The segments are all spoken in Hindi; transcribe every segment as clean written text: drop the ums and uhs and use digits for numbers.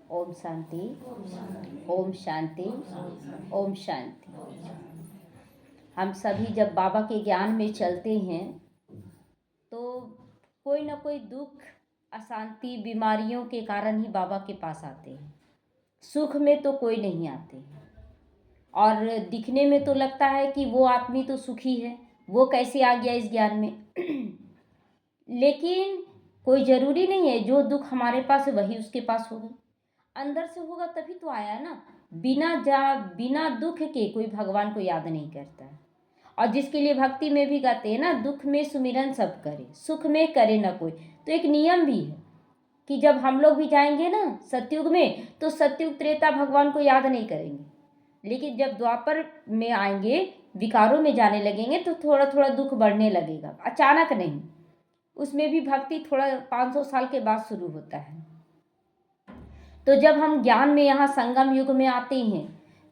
ओम शांति, ओम शांति, ओम शांति। हम सभी जब बाबा के ज्ञान में चलते हैं तो कोई ना कोई दुख, अशांति, बीमारियों के कारण ही बाबा के पास आते हैं। सुख में तो कोई नहीं आते और दिखने में तो लगता है कि वो आदमी तो सुखी है, वो कैसे आ गया इस ज्ञान में। लेकिन कोई ज़रूरी नहीं है जो दुख हमारे पास है वही उसके पास होगा। अंदर से होगा तभी तो आया ना। बिना दुख के कोई भगवान को याद नहीं करता है। और जिसके लिए भक्ति में भी गाते हैं ना, दुख में सुमिरन सब करे, सुख में करे ना कोई। तो एक नियम भी है कि जब हम लोग भी जाएंगे ना सतयुग में, तो सतयुग त्रेता भगवान को याद नहीं करेंगे। लेकिन जब द्वापर में आएंगे, विकारों में जाने लगेंगे, तो थोड़ा थोड़ा दुख बढ़ने लगेगा, अचानक नहीं। उसमें भी भक्ति थोड़ा 500 साल के बाद शुरू होता है। तो जब हम ज्ञान में यहाँ संगम युग में आते हैं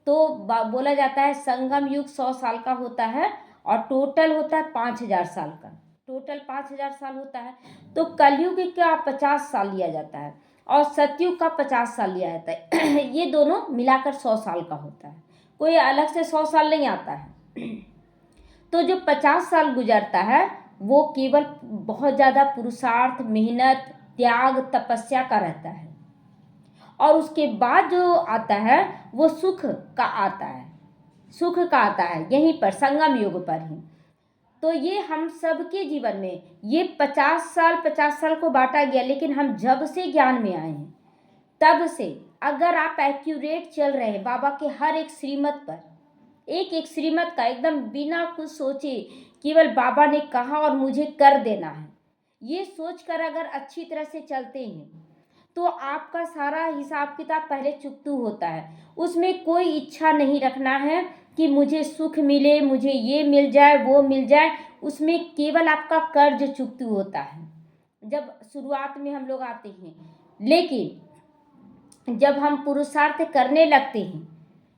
तो बोला जाता है संगम युग 100 साल का होता है और टोटल होता है 5000 साल का। टोटल 5000 साल होता है। तो कलयुग का 50 साल लिया जाता है और सतयुग का 50 साल लिया जाता है। ये दोनों मिलाकर 100 साल का होता है। कोई अलग से 100 साल नहीं आता है। तो जो 50 साल गुजरता है वो केवल बहुत ज़्यादा पुरुषार्थ, मेहनत, त्याग, तपस्या का रहता है। और उसके बाद जो आता है वो सुख का आता है। सुख का आता है यहीं पर संगम युग पर ही। तो ये हम सबके जीवन में ये 50 साल को बांटा गया। लेकिन हम जब से ज्ञान में आए हैं तब से अगर आप एक्यूरेट चल रहे हैं बाबा के हर एक श्रीमत पर, एक एक श्रीमत का एकदम बिना कुछ सोचे, केवल बाबा ने कहा और मुझे कर देना है, ये सोचकर अगर अच्छी तरह से चलते हैं तो आपका सारा हिसाब किताब पहले चुकतू होता है। उसमें कोई इच्छा नहीं रखना है कि मुझे सुख मिले, मुझे ये मिल जाए, वो मिल जाए। उसमें केवल आपका कर्ज चुकतू होता है जब शुरुआत में हम लोग आते हैं। लेकिन जब हम पुरुषार्थ करने लगते हैं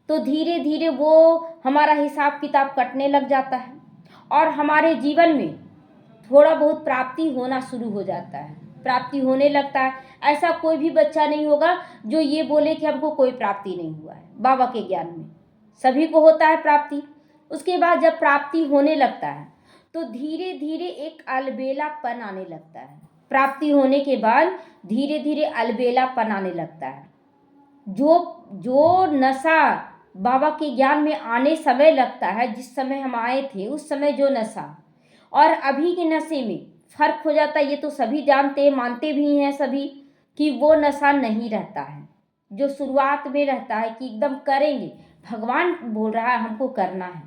तो धीरे धीरे वो हमारा हिसाब किताब कटने लग जाता है और हमारे जीवन में थोड़ा बहुत प्राप्ति होना शुरू हो जाता है, प्राप्ति होने लगता है। ऐसा कोई भी बच्चा नहीं होगा जो ये बोले कि हमको कोई प्राप्ति नहीं हुआ है। बाबा के ज्ञान में सभी को होता है प्राप्ति। उसके बाद जब प्राप्ति होने लगता है तो धीरे धीरे एक अलबेलापन आने लगता है। प्राप्ति होने के बाद धीरे धीरे अलबेलापन आने लगता है। जो नशा बाबा के ज्ञान में आने समय लगता है, जिस समय हम आए थे उस समय जो नशा और अभी के नशे में फर्क हो जाता है। ये तो सभी जानते हैं, मानते भी हैं सभी कि वो नशा नहीं रहता है जो शुरुआत में रहता है कि एकदम करेंगे, भगवान बोल रहा है हमको करना है।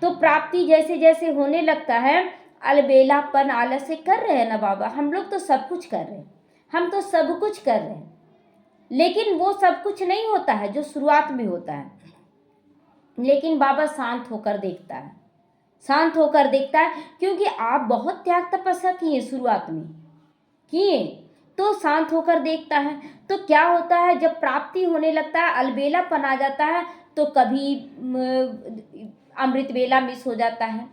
तो प्राप्ति जैसे जैसे होने लगता है, अलबेलापन, आलस से कर रहे हैं ना बाबा, हम लोग तो सब कुछ कर रहे हैं, हम तो सब कुछ कर रहे हैं। लेकिन वो सब कुछ नहीं होता है जो शुरुआत में होता है। लेकिन बाबा शांत होकर देखता है, शांत होकर देखता है, क्योंकि आप बहुत त्याग तपस्या किए शुरुआत में किए, तो शांत होकर देखता है। तो क्या होता है जब प्राप्ति होने लगता है, अलबेलापन आ जाता है, तो कभी अमृत वेला मिस हो जाता है,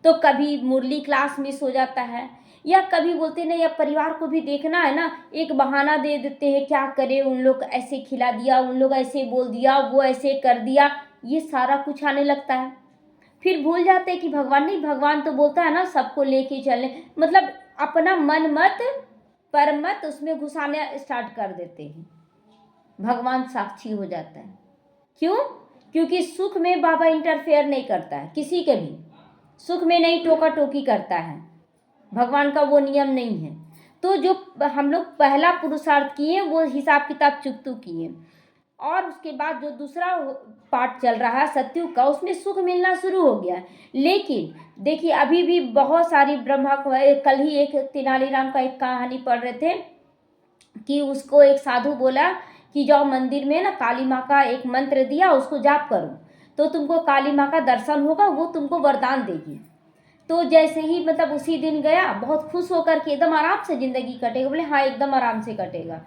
तो कभी मुरली क्लास मिस हो जाता है, या कभी बोलते नहीं अब परिवार को भी देखना है ना, एक बहाना दे देते हैं, क्या करें, उन लोग ऐसे खिला दिया, उन लोग ऐसे बोल दिया, वो ऐसे कर दिया, ये सारा कुछ आने लगता है। फिर भूल जाते हैं कि भगवान नहीं, भगवान तो बोलता है ना सबको लेके चलने, मतलब अपना मन मत पर मत उसमें घुसाने स्टार्ट कर देते हैं। भगवान साक्षी हो जाता है। क्यों? क्योंकि सुख में बाबा इंटरफेयर नहीं करता है, किसी के भी सुख में नहीं टोका टोकी करता है, भगवान का वो नियम नहीं है। तो जो हम लोग पहला पुरुषार्थ किए वो हिसाब किताब चुकतू किए, और उसके बाद जो दूसरा पार्ट चल रहा है सतयुग का, उसमें सुख मिलना शुरू हो गया। लेकिन देखिए अभी भी बहुत सारी ब्रह्मा को, कल ही एक तेनालीराम का एक कहानी पढ़ रहे थे कि उसको एक साधु बोला कि जाओ मंदिर में ना काली माँ का एक मंत्र दिया, उसको जाप करो तो तुमको काली माँ का दर्शन होगा, वो तुमको वरदान देगी। तो जैसे ही मतलब उसी दिन गया, बहुत खुश होकर के एकदम आराम से ज़िंदगी कटेगा, बोले हाँ एकदम आराम से कटेगा।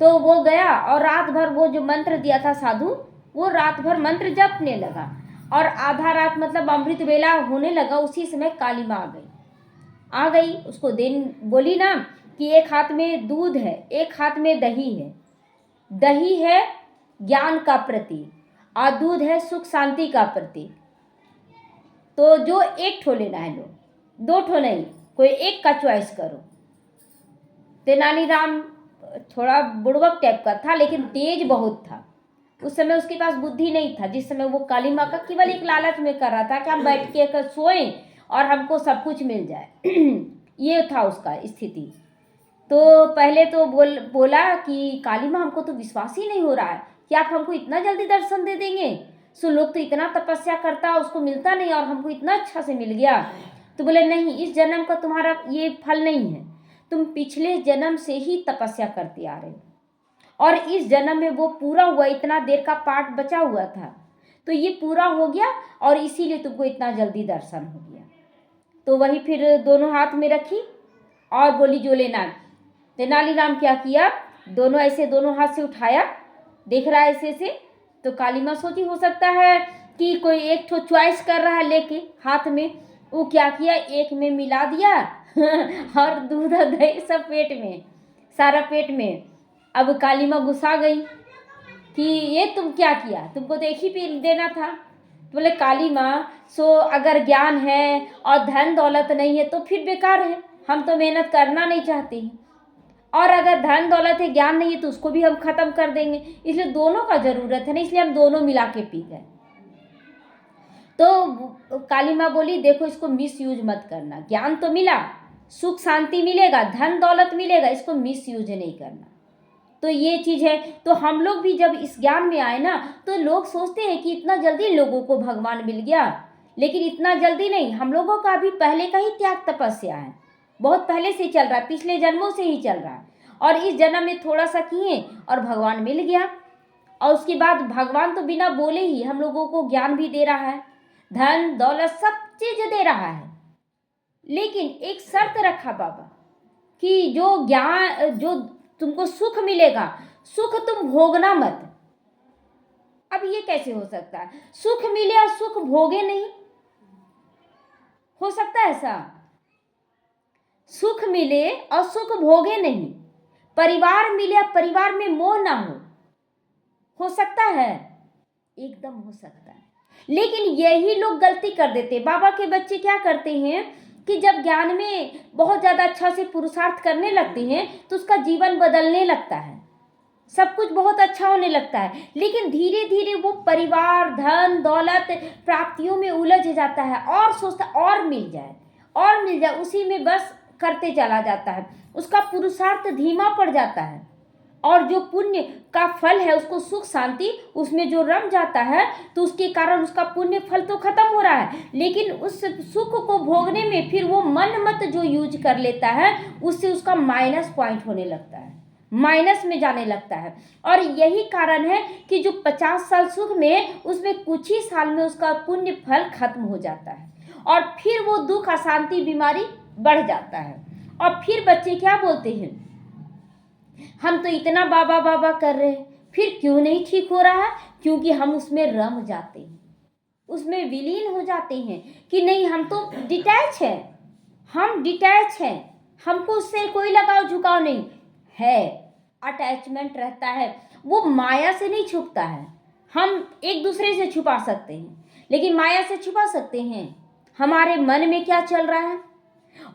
तो वो गया और रात भर वो जो मंत्र दिया था साधु, वो रात भर मंत्र जपने लगा, और आधा रात मतलब अमृत वेला होने लगा, उसी समय काली माँ आ गई। उसको दिन बोली ना कि एक हाथ में दूध है, एक हाथ में दही है, दही है ज्ञान का प्रतीक और दूध है सुख शांति का प्रतीक। तो जो एक ठो लेना है लो, दो ठो नहीं, कोई एक का चॉइस करो। तेनालीराम थोड़ा बुड़बक टाइप का था, लेकिन तेज बहुत था। उस समय उसके पास बुद्धि नहीं था, जिस समय वो काली माँ का केवल एक लालच में कर रहा था कि हम बैठ के सोएं और हमको सब कुछ मिल जाए। ये था उसका स्थिति। तो पहले तो बोला कि काली माँ, हमको तो विश्वास ही नहीं हो रहा है कि आप हमको इतना जल्दी दर्शन दे देंगे। सो लोग तो इतना तपस्या करता, उसको मिलता नहीं, और हमको इतना अच्छा से मिल गया। तो बोले नहीं, इस जन्म का तुम्हारा ये फल नहीं है, तुम पिछले जन्म से ही तपस्या करते आ रहे हो, और इस जन्म में वो पूरा हुआ। इतना देर का पार्ट बचा हुआ था, तो ये पूरा हो गया, और इसीलिए तुमको इतना जल्दी दर्शन हो गया। तो वही फिर दोनों हाथ में रखी और बोली जो लेना। तेनालीराम क्या किया, दोनों ऐसे दोनों हाथ से उठाया, देख रहा है ऐसे से। तो काली माँ सोची हो सकता है कि कोई एक ठो चॉइस कर रहा है लेके हाथ में। वो क्या किया, एक में मिला दिया और दूध और दही सब पेट में, सारा पेट में। अब काली माँ गुस्सा गई कि ये तुम क्या किया, तुमको तो एक ही पी देना था। तो बोले काली माँ, सो अगर ज्ञान है और धन दौलत नहीं है तो फिर बेकार है, हम तो मेहनत करना नहीं चाहते हैं, और अगर धन दौलत है ज्ञान नहीं है तो उसको भी हम खत्म कर देंगे, इसलिए दोनों का जरूरत है ना, इसलिए हम दोनों मिला के पी गए। तो काली माँ बोली देखो, इसको मिस यूज मत करना, ज्ञान तो मिला, सुख शांति मिलेगा, धन दौलत मिलेगा, इसको मिस यूज नहीं करना। तो ये चीज़ है। तो हम लोग भी जब इस ज्ञान में आए ना, तो लोग सोचते हैं कि इतना जल्दी लोगों को भगवान मिल गया, लेकिन इतना जल्दी नहीं। हम लोगों का भी पहले का ही त्याग तपस्या है, बहुत पहले से चल रहा है, पिछले जन्मों से ही चल रहा है, और इस जन्म में थोड़ा सा किए और भगवान मिल गया। और उसके बाद भगवान तो बिना बोले ही हम लोगों को ज्ञान भी दे रहा है, धन दौलत सब चीज दे रहा है। लेकिन एक शर्त रखा बाबा कि जो ज्ञान, जो तुमको सुख मिलेगा, सुख तुम भोगना मत। अब ये कैसे हो सकता है, सुख मिले और सुख भोगे नहीं? हो सकता है ऐसा? सुख मिले और सुख भोगे नहीं, परिवार मिले और परिवार में मोह ना हो सकता है? एकदम हो सकता है। लेकिन यही लोग गलती कर देते। बाबा के बच्चे क्या करते हैं कि जब ज्ञान में बहुत ज़्यादा अच्छा से पुरुषार्थ करने लगते हैं तो उसका जीवन बदलने लगता है, सब कुछ बहुत अच्छा होने लगता है, लेकिन धीरे धीरे वो परिवार, धन दौलत, प्राप्तियों में उलझ जाता है और सोचता और मिल जाए और मिल जाए, उसी में बस करते चला जाता है। उसका पुरुषार्थ धीमा पड़ जाता है, और जो पुण्य का फल है, उसको सुख शांति उसमें जो रम जाता है, तो उसके कारण उसका पुण्य फल तो खत्म हो रहा है, लेकिन उस सुख को भोगने में फिर वो मन मत जो यूज कर लेता है, उससे उसका माइनस पॉइंट होने लगता है, माइनस में जाने लगता है। और यही कारण है कि जो 50 साल सुख में, उसमें कुछ ही साल में उसका पुण्य फल खत्म हो जाता है, और फिर वो दुख, अशांति, बीमारी बढ़ जाता है। और फिर बच्चे क्या बोलते हैं, हम तो इतना बाबा बाबा कर रहे हैं, फिर क्यों नहीं ठीक हो रहा है? क्योंकि हम उसमें रम जाते हैं, उसमें विलीन हो जाते हैं कि नहीं, हम तो डिटैच हैं, हम डिटैच हैं, हमको उससे कोई लगाव झुकाव नहीं है। अटैचमेंट रहता है, वो माया से नहीं छुपता है। हम एक दूसरे से छुपा सकते हैं, लेकिन माया से छुपा सकते हैं हमारे मन में क्या चल रहा है,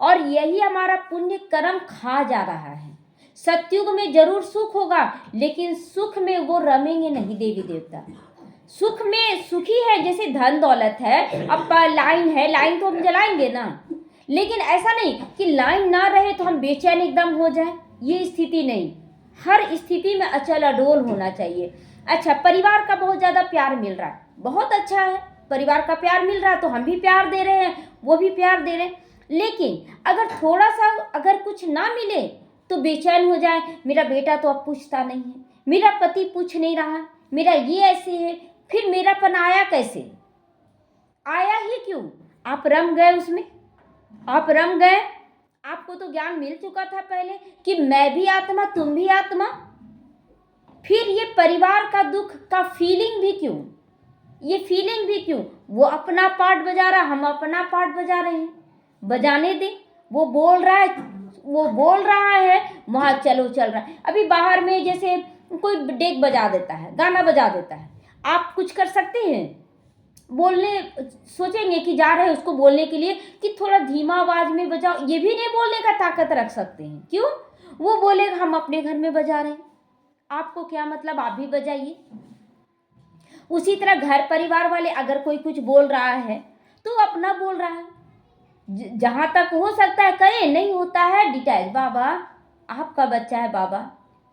और यही हमारा पुण्य कर्म खा जा रहा है। सतयुग में जरूर सुख होगा, लेकिन सुख में वो रमेंगे नहीं देवी देवता। सुख में सुखी है, जैसे धन दौलत है, अब लाइन है, लाइन तो हम जलाएंगे ना, लेकिन ऐसा नहीं कि लाइन ना रहे तो हम बेचैन एकदम हो जाए, ये स्थिति नहीं। हर स्थिति में अचल अडोल होना चाहिए। अच्छा, परिवार का बहुत ज़्यादा प्यार मिल रहा है, बहुत अच्छा है, परिवार का प्यार मिल रहा है तो हम भी प्यार दे रहे हैं, वो भी प्यार दे रहे हैं। लेकिन अगर थोड़ा सा अगर कुछ ना मिले तो बेचैन हो जाए, मेरा बेटा तो अब पूछता नहीं है, मेरा पति पूछ नहीं रहा, मेरा ये ऐसे है, फिर मेरापन आया कैसे? आया ही क्यों? आप रम गए उसमें, आप रम गए। आपको तो ज्ञान मिल चुका था पहले कि मैं भी आत्मा, तुम भी आत्मा। फिर ये परिवार का दुख का फीलिंग भी क्यों, ये फीलिंग भी क्यों? वो अपना पार्ट बजा रहा, हम अपना पार्ट बजा रहे हैं, बजाने दे। वो बोल रहा है, वो बोल रहा है, वहाँ चलो चल रहा है। अभी बाहर में जैसे कोई डेक बजा देता है, गाना बजा देता है, आप कुछ कर सकते हैं? बोलने सोचेंगे कि जा रहे हैं उसको बोलने के लिए कि थोड़ा धीमा आवाज में बजाओ, ये भी नहीं बोलने का ताकत रख सकते हैं। क्यों? वो बोलेगा हम अपने घर में बजा रहे हैं, आपको क्या मतलब, आप भी बजाइए। उसी तरह घर परिवार वाले अगर कोई कुछ बोल रहा है तो अपना बोल रहा है, जहां तक हो सकता है करें, नहीं होता है डिटैच, बाबा आपका बच्चा है, बाबा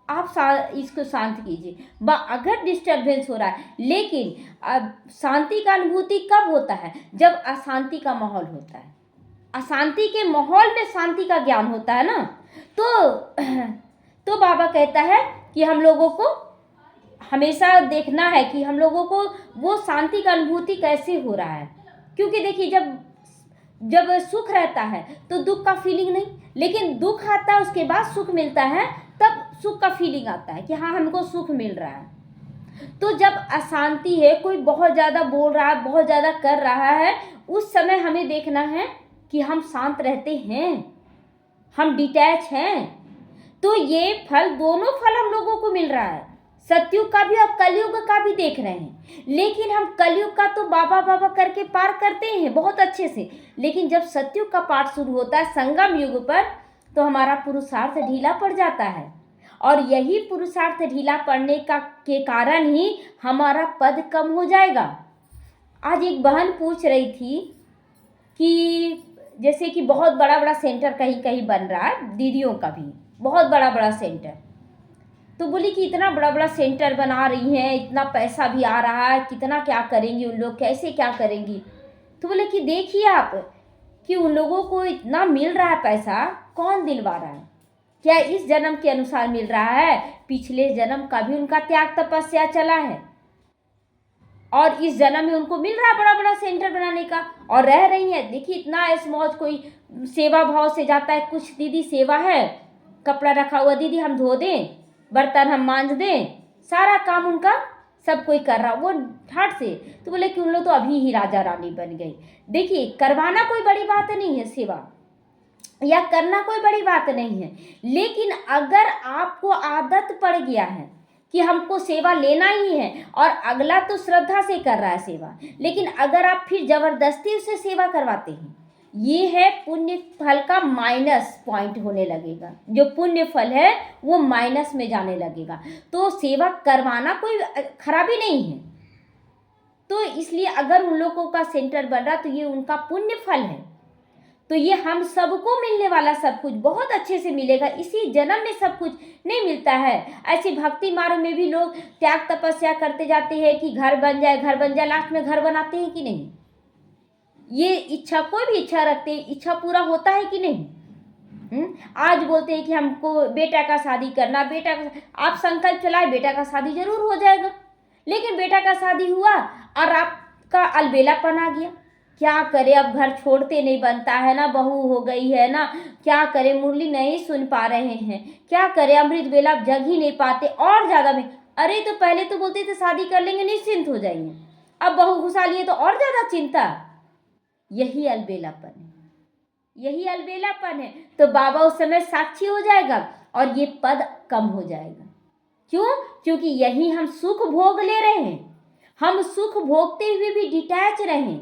आप इसको शांत कीजिए। अगर डिस्टरबेंस हो रहा है, लेकिन अब शांति का अनुभूति कब होता है? जब अशांति का माहौल होता है। अशांति के माहौल में शांति का ज्ञान होता है ना। तो बाबा कहता है कि हम लोगों को हमेशा देखना है कि हम लोगों को वो शांति का अनुभूति कैसे हो रहा है। क्योंकि देखिए, जब सुख रहता है तो दुख का फीलिंग नहीं, लेकिन दुख आता है उसके बाद सुख मिलता है, तब सुख का फीलिंग आता है कि हाँ हमको सुख मिल रहा है। तो जब अशांति है, कोई बहुत ज़्यादा बोल रहा है, बहुत ज़्यादा कर रहा है, उस समय हमें देखना है कि हम शांत रहते हैं, हम डिटैच हैं। तो ये फल, दोनों फल हम लोगों को मिल रहा है, सतयुग का भी और कलयुग का भी देख रहे हैं। लेकिन हम कलयुग का तो बाबा बाबा करके पार करते हैं बहुत अच्छे से, लेकिन जब सतयुग का पाठ शुरू होता है संगम युग पर, तो हमारा पुरुषार्थ ढीला पड़ जाता है। और यही पुरुषार्थ ढीला पड़ने के कारण ही हमारा पद कम हो जाएगा। आज एक बहन पूछ रही थी कि जैसे कि बहुत बड़ा बड़ा सेंटर कहीं कहीं बन रहा है, दीदियों का भी बहुत बड़ा बड़ा सेंटर, तो बोली कि इतना बड़ा बड़ा सेंटर बना रही हैं, इतना पैसा भी आ रहा है, कितना क्या करेंगी उन लोग, कैसे क्या करेंगी? तो बोले कि देखिए आप कि उन लोगों को इतना मिल रहा है पैसा, कौन दिलवा रहा है? क्या इस जन्म के अनुसार मिल रहा है? पिछले जन्म का भी उनका त्याग तपस्या चला है और इस जन्म में उनको मिल रहा है बड़ा बड़ा सेंटर बनाने का, और रह रही है। देखिए इतना ऐस मौज, कोई सेवा भाव से जाता है, कुछ दीदी सेवा है, कपड़ा रखा हुआ दीदी हम धो दें, बर्तन हम मांज दें, सारा काम उनका सब कोई कर रहा, वो ठाट से। तो बोले कि उन लोग तो अभी ही राजा रानी बन गई। देखिए करवाना कोई बड़ी बात नहीं है, सेवा या करना कोई बड़ी बात नहीं है, लेकिन अगर आपको आदत पड़ गया है कि हमको सेवा लेना ही है, और अगला तो श्रद्धा से कर रहा है सेवा, लेकिन अगर आप फिर जबरदस्ती उसे सेवा करवाते हैं, ये है पुण्य फल का माइनस पॉइंट होने लगेगा। जो पुण्य फल है वो माइनस में जाने लगेगा। तो सेवा करवाना कोई खराबी नहीं है। तो इसलिए अगर उन लोगों का सेंटर बन रहा तो ये उनका पुण्य फल है, तो ये हम सबको मिलने वाला सब कुछ बहुत अच्छे से मिलेगा। इसी जन्म में सब कुछ नहीं मिलता है। ऐसे भक्ति मार्ग में भी लोग त्याग तपस्या करते जाते हैं कि घर बन जाए, घर बन जाए, लास्ट में घर बनाते हैं कि नहीं? ये इच्छा, कोई भी इच्छा रखते हैं, इच्छा पूरा होता है कि नहीं? आज बोलते हैं कि हमको बेटा का शादी करना, बेटा का, आप संकल्प चलाए बेटा का शादी जरूर हो जाएगा, लेकिन बेटा का शादी हुआ और आपका अलबेलापन आ गया, क्या करे, अब घर छोड़ते नहीं बनता है ना, बहू हो गई है ना, क्या करे, मुरली नहीं सुन पा रहे हैं, क्या करे, अमृत बेला जग ही नहीं पाते, और ज़्यादा में, अरे तो पहले तो बोलते थे शादी कर लेंगे निश्चिंत हो जाएंगे, अब बहू घुसा लिए तो और ज़्यादा चिंता। यही अलबेलापन है, यही अलबेलापन है। तो बाबा उस समय साक्षी हो जाएगा और ये पद कम हो जाएगा। क्यों? क्योंकि यही हम सुख भोग ले रहे हैं, हम सुख भोगते हुए भी डिटैच रहें,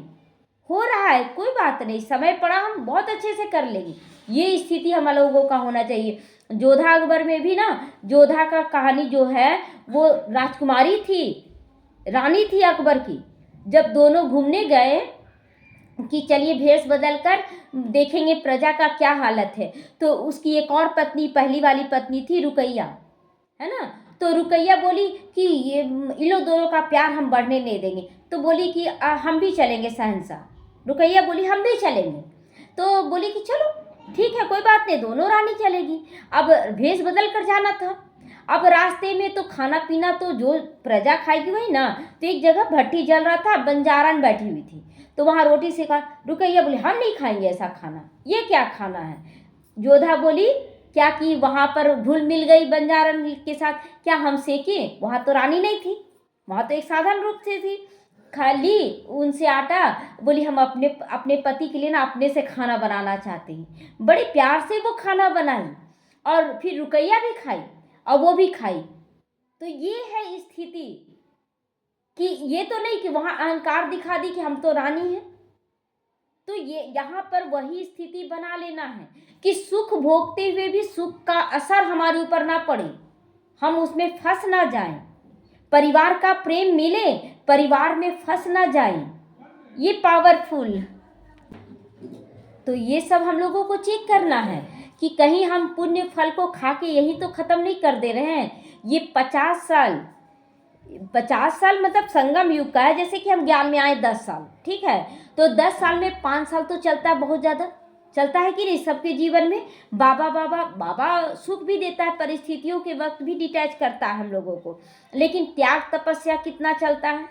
हो रहा है कोई बात नहीं, समय पड़ा हम बहुत अच्छे से कर लेंगे, ये स्थिति हम लोगों का होना चाहिए। जोधा अकबर में भी ना, जोधा का कहानी जो है वो राजकुमारी थी, रानी थी अकबर की। जब दोनों घूमने गए कि चलिए भेष बदल कर देखेंगे प्रजा का क्या हालत है, तो उसकी एक और पत्नी, पहली वाली पत्नी थी रुकैया, है ना, तो रुकैया बोली कि ये इन लोग दोनों का प्यार हम बढ़ने नहीं देंगे। तो बोली कि हम भी चलेंगे शहंशाह। रुकैया बोली हम भी चलेंगे। तो बोली कि चलो ठीक है कोई बात नहीं, दोनों रानी चलेगी। अब भेष बदल कर जाना था, अब रास्ते में तो खाना पीना तो जो प्रजा खाएगी वही ना, तो एक जगह भट्टी जल रहा था, बंजारन बैठी हुई थी, तो वहाँ रोटी सेका। रुकैया बोली हम नहीं खाएंगे ऐसा खाना, ये क्या खाना है? जोधा बोली क्या कि वहाँ पर घुल मिल गई बंजारन के साथ, क्या हम सेकें? वहाँ तो रानी नहीं थी, वहाँ तो एक साधारण रूप से थी। खा ली उनसे आटा, बोली हम अपने अपने पति के लिए ना अपने से खाना बनाना चाहते हैं। बड़े प्यार से वो खाना बनाई और फिर रुकैया भी खाई और वो भी खाई। तो ये है स्थिति कि ये तो नहीं कि वहाँ अहंकार दिखा दी कि हम तो रानी हैं। तो ये यहाँ पर वही स्थिति बना लेना है कि सुख भोगते हुए भी सुख का असर हमारे ऊपर ना पड़े, हम उसमें फंस ना जाएं, परिवार का प्रेम मिले, परिवार में फंस ना जाएं। ये पावरफुल। तो ये सब हम लोगों को चेक करना है कि कहीं हम पुण्य फल को खा के यही तो खत्म नहीं कर दे रहे हैं। ये 50 साल मतलब संगम युग का है। जैसे कि हम ज्ञान में आए 10 साल, ठीक है, तो 10 साल में 5 साल तो चलता है, बहुत ज़्यादा चलता है कि नहीं सबके जीवन में। बाबा बाबा बाबा सुख भी देता है, परिस्थितियों के वक्त भी डिटैच करता है हम लोगों को, लेकिन त्याग तपस्या कितना चलता है।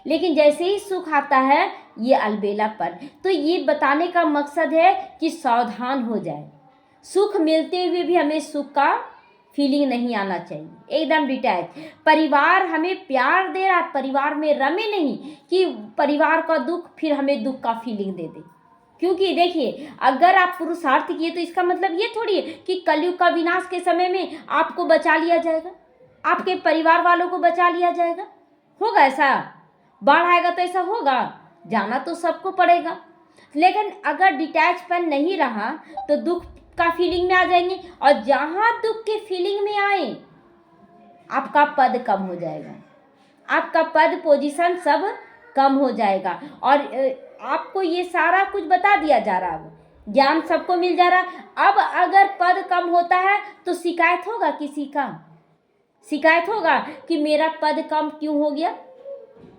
लेकिन जैसे ही सुख आता है ये अलबेलापन। तो ये बताने का मकसद है कि सावधान हो जाए। सुख मिलते हुए भी हमें सुख का फीलिंग नहीं आना चाहिए, एकदम डिटैच। परिवार हमें प्यार दे रहा है, परिवार में रमे नहीं कि परिवार का दुख फिर हमें दुख का फीलिंग दे दे। क्योंकि देखिए, अगर आप पुरुषार्थ किए तो इसका मतलब ये थोड़ी है कि कलयुग का विनाश के समय में आपको बचा लिया जाएगा, आपके परिवार वालों को बचा लिया जाएगा। होगा ऐसा? बाढ़ आएगा तो ऐसा होगा? जाना तो सबको पड़ेगा। लेकिन अगर डिटैचपन नहीं रहा तो दुख का फीलिंग में आ जाएंगे, और जहाँ दुख के फीलिंग में आए आपका पद कम हो जाएगा, आपका पद पोजीशन सब कम हो जाएगा। और आपको ये सारा कुछ बता दिया जा रहा है, ज्ञान सबको मिल जा रहा। अब अगर पद कम होता है तो शिकायत होगा किसी का? शिकायत होगा कि मेरा पद कम क्यों हो गया?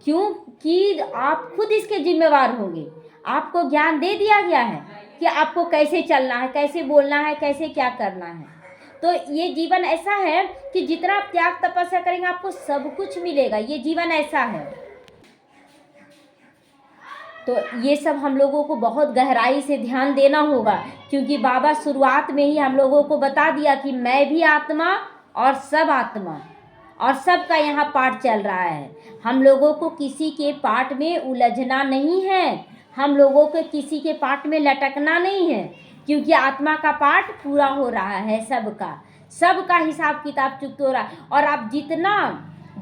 क्योंकि आप खुद इसके जिम्मेवार होंगे। आपको ज्ञान दे दिया गया है कि आपको कैसे चलना है, कैसे बोलना है, कैसे क्या करना है। तो ये जीवन ऐसा है कि जितना आप त्याग तपस्या करेंगे आपको सब कुछ मिलेगा। ये जीवन ऐसा है। तो ये सब हम लोगों को बहुत गहराई से ध्यान देना होगा, क्योंकि बाबा शुरुआत में ही हम लोगों को बता दिया कि मैं भी आत्मा और सब आत्मा, और सबका यहाँ पाठ चल रहा है। हम लोगों को किसी के पाठ में उलझना नहीं है, हम लोगों को किसी के पाठ में लटकना नहीं है, क्योंकि आत्मा का पाठ पूरा हो रहा है। सबका हिसाब किताब चुकता हो रहा है। और आप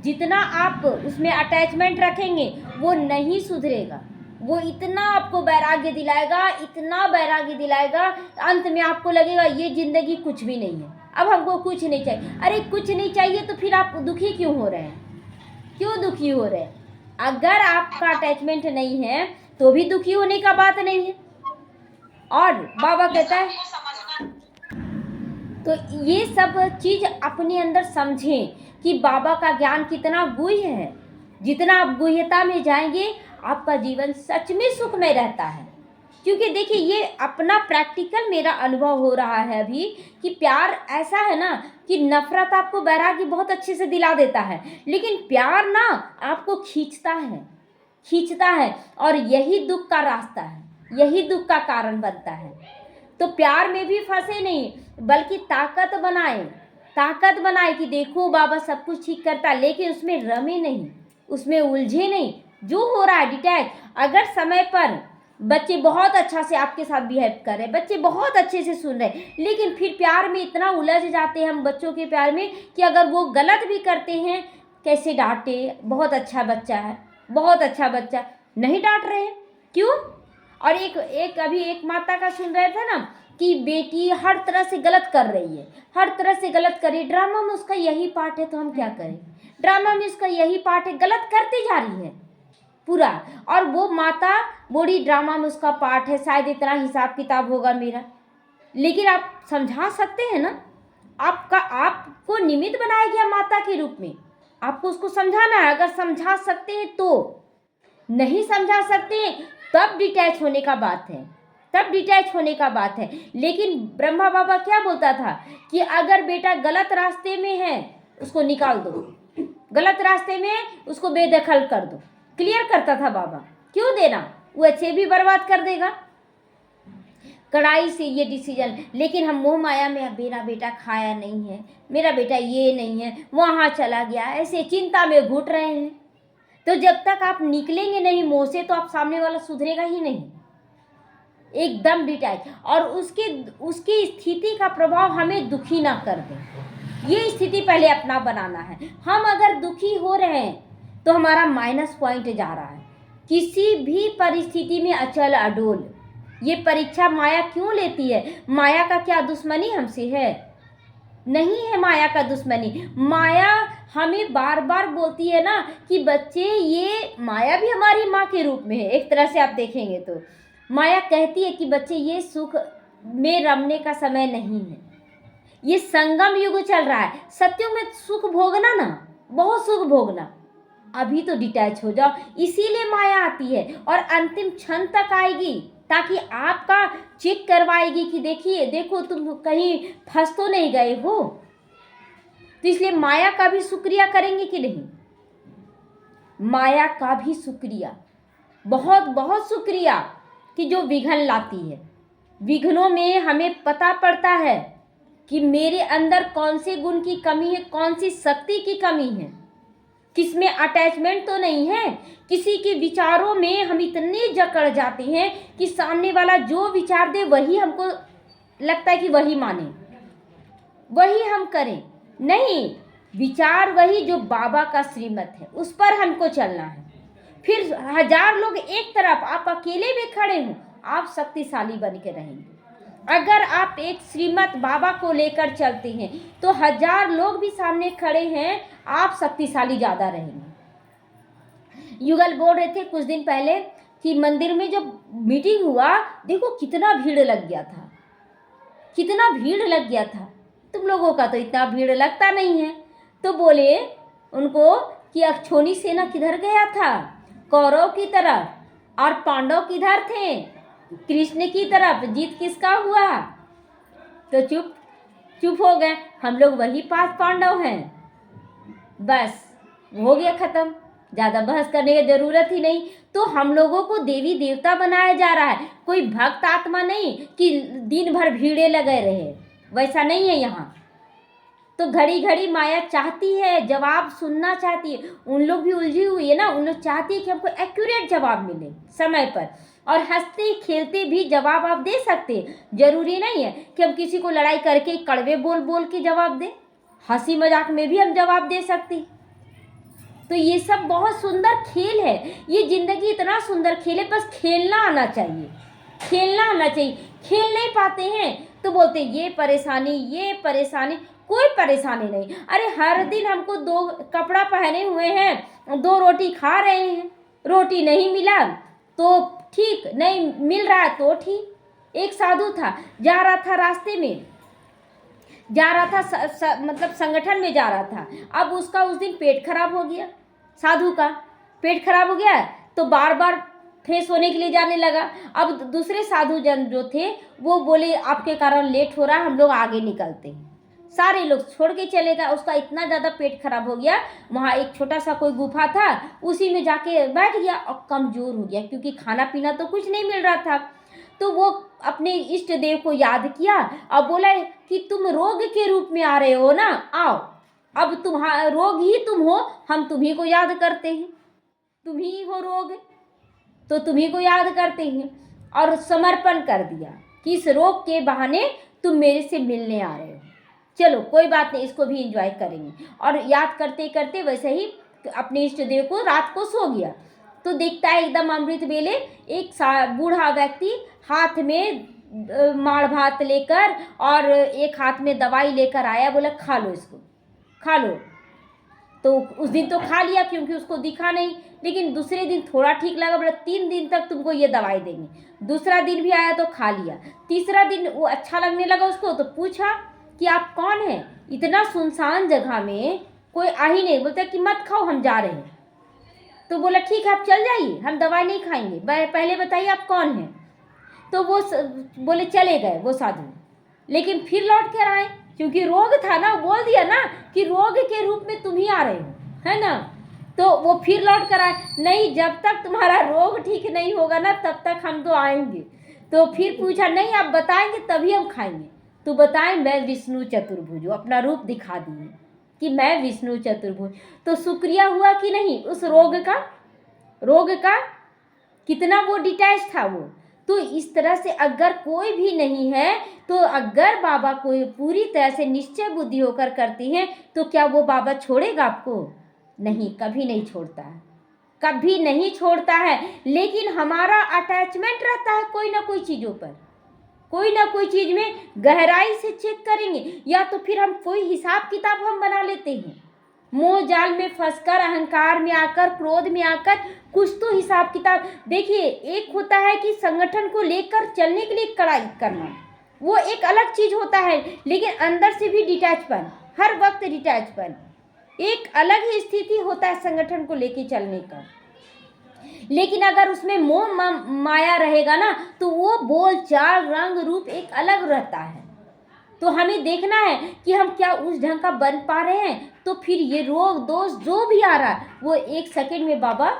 जितना आप उसमें अटैचमेंट रखेंगे वो नहीं सुधरेगा। वो इतना आपको वैराग्य दिलाएगा, इतना वैराग्य दिलाएगा, अंत में आपको लगेगा ये जिंदगी कुछ भी नहीं है, अब हमको कुछ नहीं चाहिए। अरे कुछ नहीं चाहिए तो फिर आप दुखी क्यों हो रहे हैं? क्यों दुखी हो रहे हैं? अगर आपका अटैचमेंट नहीं है तो भी दुखी होने का बात नहीं है। और बाबा कहता है, तो ये सब चीज अपने अंदर समझें कि बाबा का ज्ञान कितना गुह्य है। जितना आप गुह्यता में जाएंगे आपका जीवन सच में सुखमय रहता है। क्योंकि देखिए, ये अपना प्रैक्टिकल मेरा अनुभव हो रहा है अभी कि प्यार ऐसा है ना कि नफरत आपको वैराग्य बहुत अच्छे से दिला देता है, लेकिन प्यार ना आपको खींचता है, और यही दुख का रास्ता है, यही दुख का कारण बनता है। तो प्यार में भी फंसे नहीं, बल्कि ताकत बनाए कि देखो बाबा सब कुछ ठीक करता है, लेकिन उसमें रमे नहीं, उसमें उलझे नहीं। जो हो रहा है डिटैच। अगर समय पर बच्चे बहुत अच्छा से आपके साथ बिहेव कर रहे हैं, बच्चे बहुत अच्छे से सुन रहे हैं, लेकिन फिर प्यार में इतना उलझ जाते हैं हम बच्चों के प्यार में कि अगर वो गलत भी करते हैं, कैसे डांटे, बहुत अच्छा बच्चा है, बहुत अच्छा बच्चा, नहीं डांट रहे हैं, क्यों? और अभी एक माता का सुन रहे थे ना कि बेटी हर तरह से गलत कर रही है, हर तरह से गलत कर रही है, ड्रामा में उसका यही पार्ट है, तो हम क्या करें? ड्रामा में उसका यही पार्ट है, गलत करती जा रही है पूरा, और वो माता बड़ी ड्रामा में उसका पार्ट है, शायद इतना हिसाब किताब होगा मेरा। लेकिन आप समझा सकते हैं ना, आपको निमित्त बनाया गया माता के रूप में, आपको उसको समझाना है। अगर समझा सकते हैं तो, नहीं समझा सकते तब डिटैच होने का बात है, लेकिन ब्रह्मा बाबा क्या बोलता था कि अगर बेटा गलत रास्ते में है उसको निकाल दो, गलत रास्ते में उसको बेदखल कर दो, क्लियर करता था बाबा। क्यों देना? वो अच्छे भी बर्बाद कर देगा, कड़ाई से ये डिसीजन। लेकिन हम मोह माया में, मेरा बेटा खाया नहीं है, मेरा बेटा ये नहीं है, वहाँ चला गया, ऐसे चिंता में घुट रहे हैं। तो जब तक आप निकलेंगे नहीं मोह से, तो आप सामने वाला सुधरेगा ही नहीं, एकदम डिटैच। और उसकी स्थिति का प्रभाव हमें दुखी ना कर दे, ये स्थिति पहले अपना बनाना है। हम अगर दुखी हो रहे हैं तो हमारा माइनस पॉइंट जा रहा है। किसी भी परिस्थिति में अचल अडोल, ये परीक्षा माया क्यों लेती है? माया का क्या दुश्मनी हमसे है? नहीं है माया का दुश्मनी। माया हमें बार बार बोलती है ना कि बच्चे, ये माया भी हमारी माँ के रूप में है। एक तरह से आप देखेंगे तो माया कहती है कि बच्चे, ये सुख में रमने का समय नहीं है, ये संगम युग चल रहा है। सत्युग में सुख भोगना ना, बहुत सुख भोगना, अभी तो डिटैच हो जाओ। इसीलिए माया आती है और अंतिम क्षण तक आएगी ताकि आपका चेक करवाएगी कि देखिए, देखो तुम कहीं फंस तो नहीं गए हो। तो इसलिए माया का भी शुक्रिया करेंगे कि नहीं? माया का भी शुक्रिया, बहुत बहुत शुक्रिया कि जो विघ्न लाती है। विघ्नों में हमें पता पड़ता है कि मेरे अंदर कौन से गुण की कमी है, कौन सी शक्ति की कमी है, किसमें अटैचमेंट तो नहीं है। किसी के विचारों में हम इतने जकड़ जाते हैं कि सामने वाला जो विचार दे वही हमको लगता है कि वही माने, वही हम करें। नहीं, विचार वही जो बाबा का श्रीमत है, उस पर हमको चलना है। फिर 1000 लोग एक तरफ, आप अकेले में खड़े हों, आप शक्तिशाली बन के रहेंगे। अगर आप एक श्रीमत बाबा को लेकर चलते हैं तो 1000 लोग भी सामने खड़े हैं, आप शक्तिशाली ज़्यादा रहेंगे। युगल बोल रहे थे कुछ दिन पहले कि मंदिर में जब मीटिंग हुआ, देखो कितना भीड़ लग गया था, कितना भीड़ लग गया था। तुम लोगों का तो इतना भीड़ लगता नहीं है। तो बोले उनको कि अक्षोणी सेना किधर गया था? कौरव की तरफ, और पांडव किधर थे? कृष्ण की तरफ। जीत किसका हुआ? तो चुप हो गए। हम लोग वही 5 पांडव हैं, बस हो गया खत्म, ज़्यादा बहस करने की जरूरत ही नहीं। तो हम लोगों को देवी देवता बनाया जा रहा है, कोई भक्त आत्मा नहीं कि दिन भर भीड़े लगे रहे, वैसा नहीं है यहाँ। तो घड़ी घड़ी माया चाहती है, जवाब सुनना चाहती है। उन लोग भी उलझी हुई है ना, उन लोग चाहती है कि हमको एक्यूरेट जवाब मिले समय पर, और हंसते खेलते भी जवाब आप दे सकते हैं। जरूरी नहीं है कि हम किसी को लड़ाई करके कड़वे बोल बोल के जवाब दें, हंसी मजाक में भी हम जवाब दे सकते हैं। तो ये सब बहुत सुंदर खेल है, ये जिंदगी इतना सुंदर खेल है, बस खेलना आना चाहिए, खेलना आना चाहिए। खेल नहीं पाते हैं तो बोलते ये परेशानी, ये परेशानी। कोई परेशानी नहीं। अरे हर दिन हमको 2 कपड़ा पहने हुए हैं, 2 रोटी खा रहे हैं, रोटी नहीं मिला तो ठीक, नहीं मिल रहा है तो ठीक। एक साधु था, जा रहा था रास्ते में, जा रहा था मतलब संगठन में जा रहा था। अब उसका उस दिन पेट खराब हो गया, साधु का पेट खराब हो गया, तो बार बार फ्रेश होने के लिए जाने लगा। अब दूसरे साधु जन जो थे वो बोले आपके कारण लेट हो रहा है, हम लोग आगे निकलते हैं। सारे लोग छोड़ के चले गए। उसका इतना ज़्यादा पेट खराब हो गया, वहाँ एक छोटा सा कोई गुफा था, उसी में जाके बैठ गया और कमज़ोर हो गया, क्योंकि खाना पीना तो कुछ नहीं मिल रहा था। तो वो अपने इष्ट देव को याद किया और बोला कि तुम रोग के रूप में आ रहे हो ना, आओ, अब तुम्हारा रोग ही तुम हो, हम तुम्ही को याद करते हैं, तुम ही हो रोग, तो तुम्ही को याद करते हैं। और समर्पण कर दिया कि इस रोग के बहाने तुम मेरे से मिलने आ रहे हो, चलो कोई बात नहीं, इसको भी एंजॉय करेंगे। और याद करते करते वैसे ही अपने इष्ट देव को रात को सो गया। तो देखता है एकदम अमृत वेले एक बूढ़ा व्यक्ति हाथ में माड़ भात लेकर और एक हाथ में दवाई लेकर आया, बोला खा लो, इसको खा लो। तो उस दिन तो खा लिया क्योंकि उसको दिखा नहीं, लेकिन दूसरे दिन थोड़ा ठीक लगा, बोला 3 दिन तक तुमको ये दवाई देंगे। दूसरा दिन भी आया तो खा लिया। तीसरा दिन वो अच्छा लगने लगा उसको, तो पूछा कि आप कौन हैं? इतना सुनसान जगह में कोई आ ही नहीं। बोलता कि मत खाओ, हम जा रहे हैं। तो बोला ठीक है आप चल जाइए, हम दवाई नहीं खाएंगे, पहले बताइए आप कौन हैं। तो वो बोले चले गए वो साधु, लेकिन फिर लौट कर आए, क्योंकि रोग था ना, बोल दिया ना कि रोग के रूप में तुम ही आ रहे हो, है ना। तो वो फिर लौट कर आए, नहीं जब तक तुम्हारा रोग ठीक नहीं होगा ना तब तक हम तो आएंगे। तो फिर पूछा नहीं आप बताएंगे तभी हम खाएंगे। तो बताएं मैं विष्णु चतुर्भुज हूँ, अपना रूप दिखा दिए कि मैं विष्णु चतुर्भुज। तो शुक्रिया हुआ कि नहीं उस रोग का कितना वो डिटैच था वो। तो इस तरह से अगर कोई भी नहीं है, तो अगर बाबा को पूरी तरह से निश्चय बुद्धि होकर करती है, तो क्या वो बाबा छोड़ेगा आपको? नहीं, कभी नहीं छोड़ता है, कभी नहीं छोड़ता है। लेकिन हमारा अटैचमेंट रहता है कोई ना कोई चीज़ों पर, कोई ना कोई चीज़ में गहराई से चेक करेंगे, या तो फिर हम कोई हिसाब किताब हम बना लेते हैं, मोह जाल में फंसकर, अहंकार में आकर, क्रोध में आकर कुछ तो हिसाब किताब। देखिए, एक होता है कि संगठन को लेकर चलने के लिए कड़ाई करना, वो एक अलग चीज़ होता है, लेकिन अंदर से भी डिटैचपन, हर वक्त डिटैचपन, एक अलग ही स्थिति होता है संगठन को लेके चलने का। लेकिन अगर उसमें मोह माया रहेगा ना, तो वो बोल चाल रंग रूप एक अलग रहता है। तो हमें देखना है कि हम क्या उस ढंग का बन पा रहे हैं, तो फिर ये रोग दोष जो भी आ रहा है वो एक सेकंड में बाबा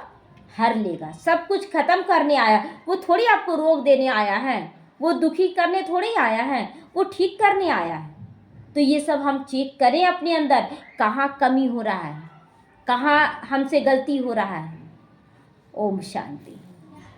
हर लेगा। सब कुछ खत्म करने आया, वो थोड़ी आपको रोग देने आया है, वो दुखी करने थोड़ी आया है, वो ठीक करने आया है। तो ये सब हम चेक करें अपने अंदर, कहाँ कमी हो रहा है, कहाँ हमसे गलती हो रहा है। ओम शांति।